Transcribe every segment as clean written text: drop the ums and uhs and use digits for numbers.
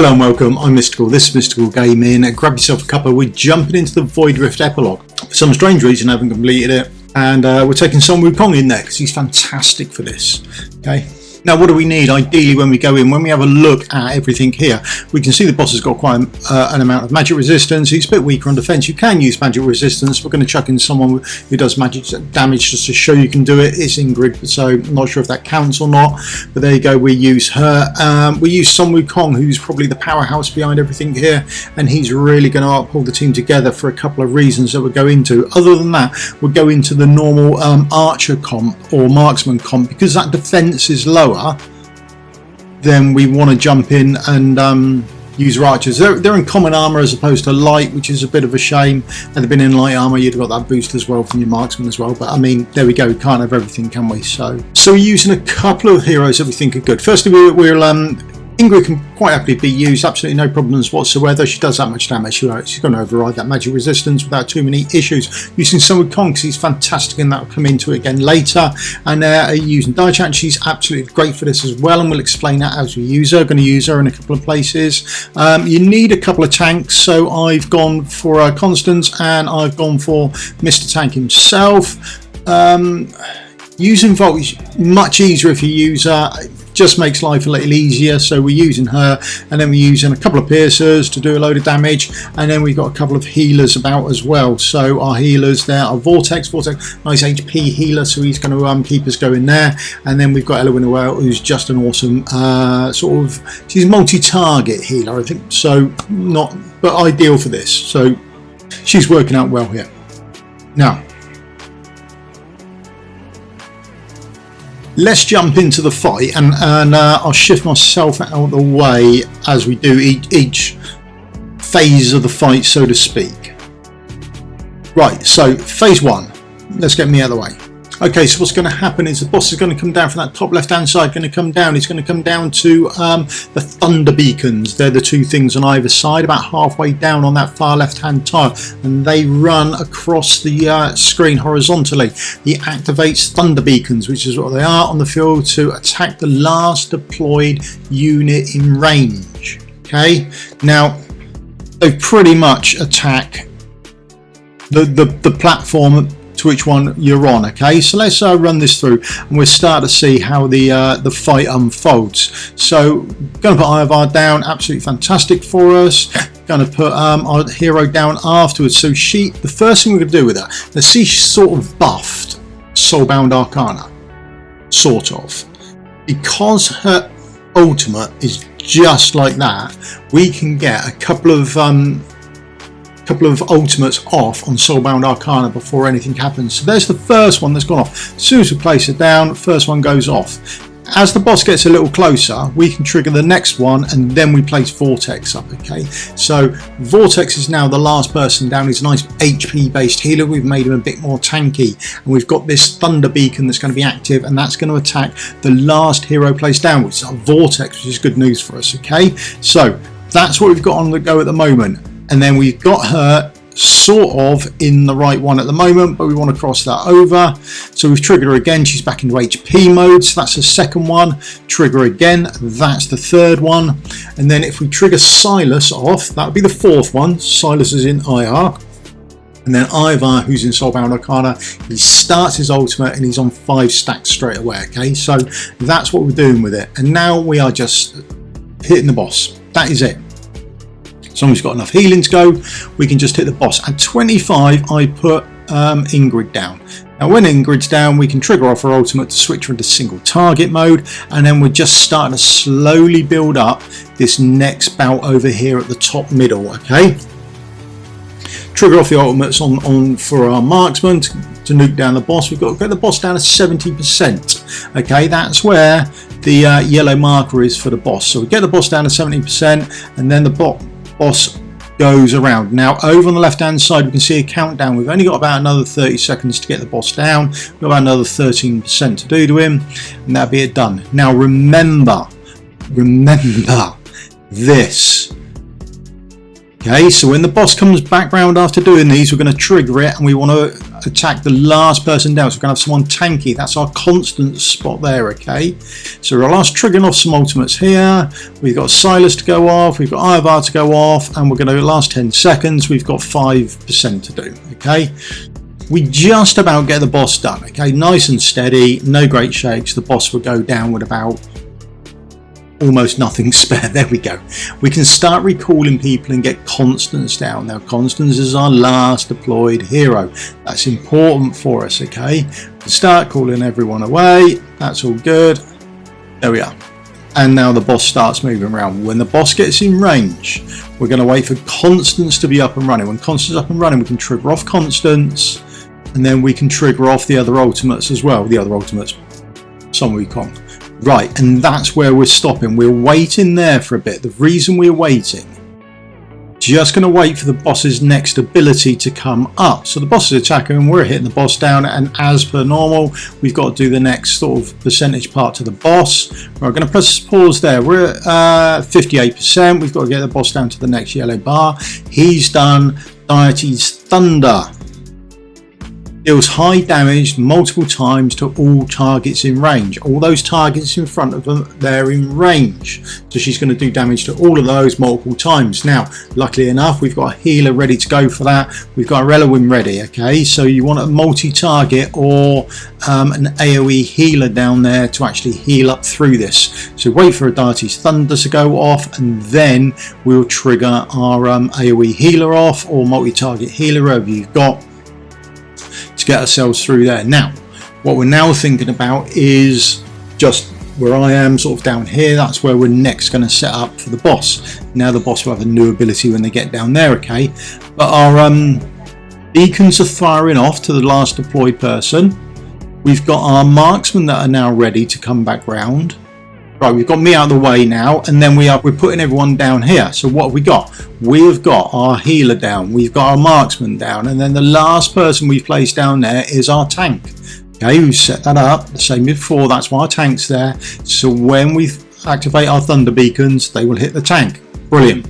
Hello and welcome, I'm Mystical, this is Mystical Gaming. Grab yourself a cuppa, we're jumping into the Void Rift Epilogue. For some strange reason I haven't completed it, and we're taking Sun Wukong in there because he's fantastic for this. Okay. Now what do we need ideally when we go in? When we have a look at everything here, we can see the boss has got quite an amount of magic resistance. He's a bit weaker on defense. You can use magic resistance. We're going to chuck in someone who does magic damage just to show you can do it. It's Ingrid, so I'm not sure if that counts or not, but there you go, we use her. We use Sun Wukong, who's probably the powerhouse behind everything here, and he's really going to uphold the team together for a couple of reasons that we'll go into. Other than that, we'll go into the normal archer comp or marksman comp. Because that defense is low, then we want to jump in and use archers. They're in common armor as opposed to light, which is a bit of a shame. Had they been in light armor, you'd have got that boost as well from your marksman as well. But I mean, there we go, we can't have everything, can we? So we're using a couple of heroes that we think are good. Firstly, we'll Ingrid can quite happily be used, absolutely no problems whatsoever. She does that much damage, she's going to override that magic resistance without too many issues. Using Sun Wukong because he's fantastic, and that will come into it again later. And using Deity, she's absolutely great for this as well, and we'll explain that as we use her. Going to use her in a couple of places. You need a couple of tanks, so I've gone for Constance and I've gone for Mr. Tank himself. Using Volt is much easier if you use her. Just makes life a little easier, so we're using her, and then we're using a couple of piercers to do a load of damage, and then we've got a couple of healers about as well. So our healers there are Vortex, nice HP healer, so he's going to keep us going there. And then we've got Elwyn Noel, who's just an awesome she's multi-target healer, I think, so not but ideal for this, so she's working out well here. Now let's jump into the fight, and I'll shift myself out of the way as we do each phase of the fight, so to speak. Right, so phase one, let's get me out of the way. Okay, so what's going to happen is the boss is going to come down from that top left hand side, going to come down. He's going to come down to the thunder beacons. They're the two things on either side, about halfway down on that far left hand tile, and they run across the screen horizontally. He activates thunder beacons, which is what they are, on the field to attack the last deployed unit in range. Okay, now they pretty much attack the platform to which one you're on. Okay, so let's run this through, and we'll start to see how the fight unfolds. So going to put Ivar down, absolutely fantastic for us. Going to put our hero down afterwards. So the first thing we're going to do with her, let's see, she's sort of buffed Soulbound Arcana, sort of, because her ultimate is just like that. We can get a couple of ultimates off on Soulbound Arcana before anything happens. So there's the first one that's gone off. As soon as we place it down, first one goes off. As the boss gets a little closer, we can trigger the next one, and then we place Vortex up. Okay, so Vortex is now the last person down. He's a nice HP based healer. We've made him a bit more tanky, and we've got this thunder beacon that's going to be active, and that's going to attack the last hero placed down, which is a Vortex, which is good news for us. Okay, so that's what we've got on the go at the moment. And then we've got her sort of in the right one at the moment, but we want to cross that over. So we've triggered her again. She's back into HP mode. So that's the second one. Trigger again. That's the third one. And then if we trigger Silas off, that would be the fourth one. Silas is in IR. And then Ivar, who's in Soulbound Arcana, he starts his ultimate and he's on 5 stacks straight away. Okay, so that's what we're doing with it. And now we are just hitting the boss. That is it. As long as we've got enough healing to go, we can just hit the boss. At 25, I put Ingrid down. Now when Ingrid's down, we can trigger off her ultimate to switch her into single target mode, and then we're just starting to slowly build up this next bout over here at the top middle. Okay, trigger off the ultimates on for our marksman to nuke down the boss. We've got to get the boss down to 70%. Okay, that's where the yellow marker is for the boss. So we get the boss down to 70%, and then the boss goes around. Now over on the left hand side we can see a countdown. We've only got about another 30 seconds to get the boss down. We've got about another 13% to do to him, and that'll be it done. Now remember this. Okay, so when the boss comes back round after doing these, we're going to trigger it, and we want to attack the last person down. So we're going to have someone tanky. That's our constant spot there, okay? So we're last triggering off some ultimates here. We've got Silas to go off. We've got Ivar to go off. And we're going to last 10 seconds. We've got 5% to do, okay? We just about get the boss done, okay? Nice and steady, no great shakes. The boss will go down with about almost nothing spare. There we go. We can start recalling people and get Constance down. Now Constance is our last deployed hero. That's important for us, okay? We start calling everyone away. That's all good. There we are. And now the boss starts moving around. When the boss gets in range, we're going to wait for Constance to be up and running. When Constance is up and running, we can trigger off Constance, and then we can trigger off the other ultimates as well. The other ultimates, Sun Wukong. Right, and that's where we're stopping. We're waiting there for a bit. The reason we're waiting, just going to wait for the boss's next ability to come up. So the boss is attacking and we're hitting the boss down, and as per normal, we've got to do the next sort of percentage part to the boss. We're going to press pause there. We're at 58%. We've got to get the boss down to the next yellow bar. He's done Deity's Thunder. Deals high damage multiple times to all targets in range. All those targets in front of them, they're in range. So she's going to do damage to all of those multiple times. Now, luckily enough, we've got a healer ready to go for that. We've got a Relawin ready, okay? So you want a multi-target or an AoE healer down there to actually heal up through this. So wait for a Deity's Thunder to go off, and then we'll trigger our AoE healer off, or multi-target healer, whoever you've got, to get ourselves through there. Now what we're now thinking about is just where I am, sort of down here. That's where we're next going to set up for the boss. Now the boss will have a new ability when they get down there, okay? But our beacons are firing off to the last deployed person. We've got our marksmen that are now ready to come back round. Right, we've got me out of the way now, and then we're putting everyone down here. So what have we got? We've got our healer down, we've got our marksman down, and then the last person we've placed down there is our tank. Okay, we've set that up the same before. That's why our tank's there. So when we activate our thunder beacons, they will hit the tank. Brilliant.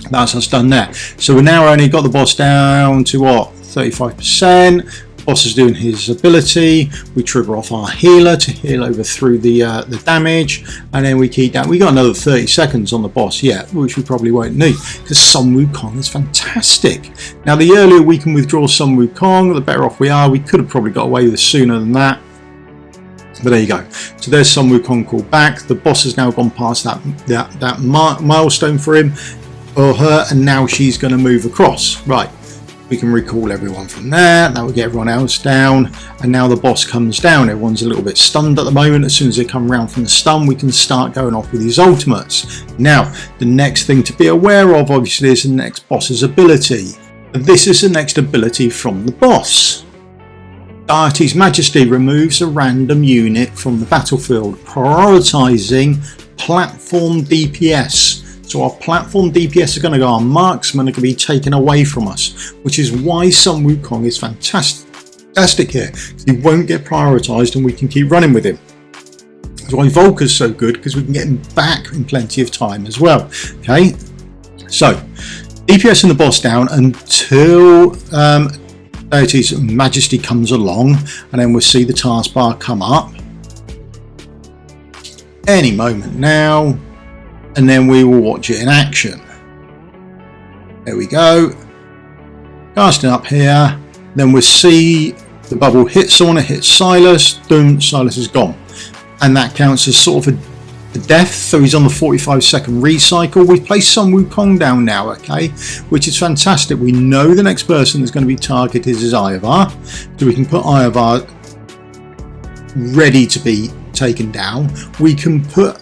That's us done there. So we've now only got the boss down to what? 35%. Boss is doing his ability. We trigger off our healer to heal over through the damage, and then we keep down. We got another 30 seconds on the boss yet, which we probably won't need, because Sun Wukong is fantastic. Now the earlier we can withdraw Sun Wukong, the better off we are. We could have probably got away with this sooner than that, but there you go. So there's Sun Wukong called back. The boss has now gone past that milestone for him or her, and now she's going to move across. Right. We can recall everyone from there. That will get everyone else down, and now the boss comes down. Everyone's a little bit stunned at the moment. As soon as they come around from the stun, we can start going off with his ultimates. Now the next thing to be aware of, obviously, is the next boss's ability. This is the next ability from the boss. Deity's Majesty removes a random unit from the battlefield, prioritizing platform DPS. So our platform DPS are going to go, our marksmen are going to be taken away from us, which is why Sun Wukong is fantastic here. He won't get prioritized and we can keep running with him. That's why Volker's so good, because we can get him back in plenty of time as well. Okay, so DPS and the boss down until Deity's Majesty comes along, and then we'll see the taskbar come up any moment now. And then we will watch it in action. There we go. Casting up here. Then we'll see the bubble hit someone. It hits Silas. Boom, Silas is gone. And that counts as sort of a death. So he's on the 45-second recycle. We've placed Sun Wukong down now, okay? Which is fantastic. We know the next person that's going to be targeted is Ivar. So we can put Ivar ready to be taken down. We can put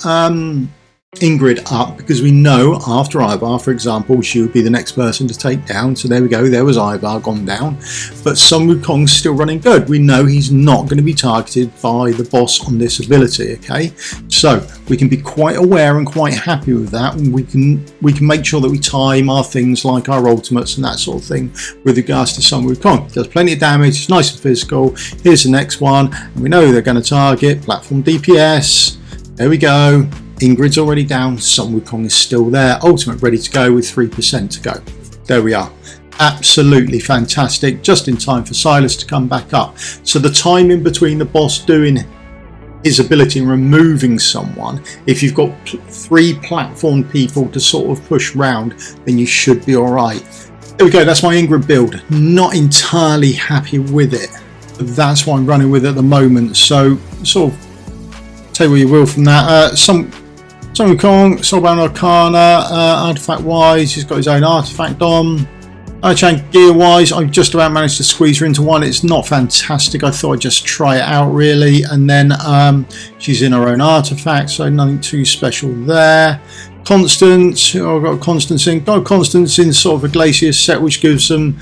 Ingrid up, because we know after Ivar, for example, she would be the next person to take down. So there we go, there was Ivar gone down, but Sun Wukong's still running good. We know he's not going to be targeted by the boss on this ability, okay? So we can be quite aware and quite happy with that, and we can make sure that we time our things like our ultimates and that sort of thing with regards to Sun Wukong. It does plenty of damage, it's nice and physical. Here's the next one, and we know they're going to target platform DPS. There we go. Ingrid's already down, Sun Wukong is still there, ultimate ready to go with 3% to go. There we are. absolutely fantastic, just in time for Silas to come back up. So the time in between the boss doing his ability and removing someone, if you've got 3 platform people to sort of push round, then you should be alright. There we go, that's my Ingram build. Not entirely happy with it, but that's what I'm running with at the moment. So sort of take what you will from that. Sun Wukong, Soulbound Arcana, artifact wise, he's got his own artifact on. Chan gear wise, I've just about managed to squeeze her into one. It's not fantastic. I thought I'd just try it out really, and then she's in her own artifact, so nothing too special there. Constance, I've got Constance in sort of a glacier set, which gives them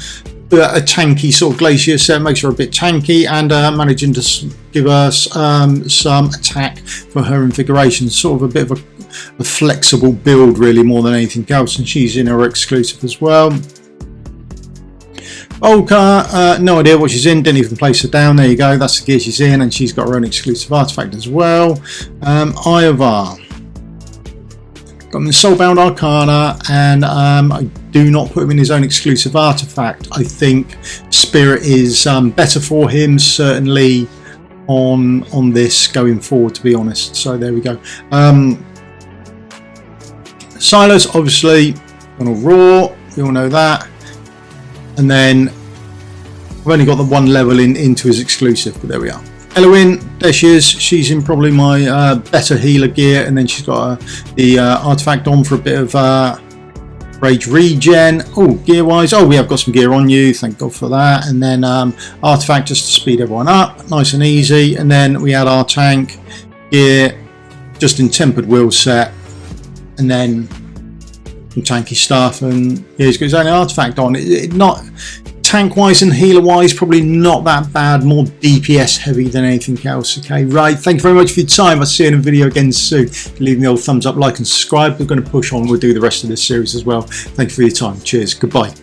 a tanky sort of glacier set, makes her a bit tanky, and managing to give us some attack for her invigoration. Sort of a bit of a flexible build really, more than anything else, and she's in her exclusive as well. Volca, no idea what she's in, didn't even place her down. There you go, that's the gear she's in, and she's got her own exclusive artifact as well. Iovar, got him in Soulbound Arcana, and I do not put him in his own exclusive artifact. I think Spirit is better for him, certainly on this going forward, to be honest. So there we go. Silas, obviously, on a Raw, we all know that. And then I've only got the 1 level into his exclusive, but there we are. Eloin, there she is. She's in probably my better healer gear, and then she's got the artifact on for a bit of rage regen. Oh, gear wise, oh, we have got some gear on you, thank God for that. And then artifact just to speed everyone up, nice and easy. And then we had our tank gear just in tempered will set, and then some tanky stuff, and yeah, he's got his own artifact on. Not tank wise and healer wise, probably not that bad, more DPS heavy than anything else. Okay, right, thank you very much for your time. I'll see you in a video again soon. Leave me the old thumbs up, like and subscribe. We're going to push on, we'll do the rest of this series as well. Thank you for your time. Cheers, goodbye.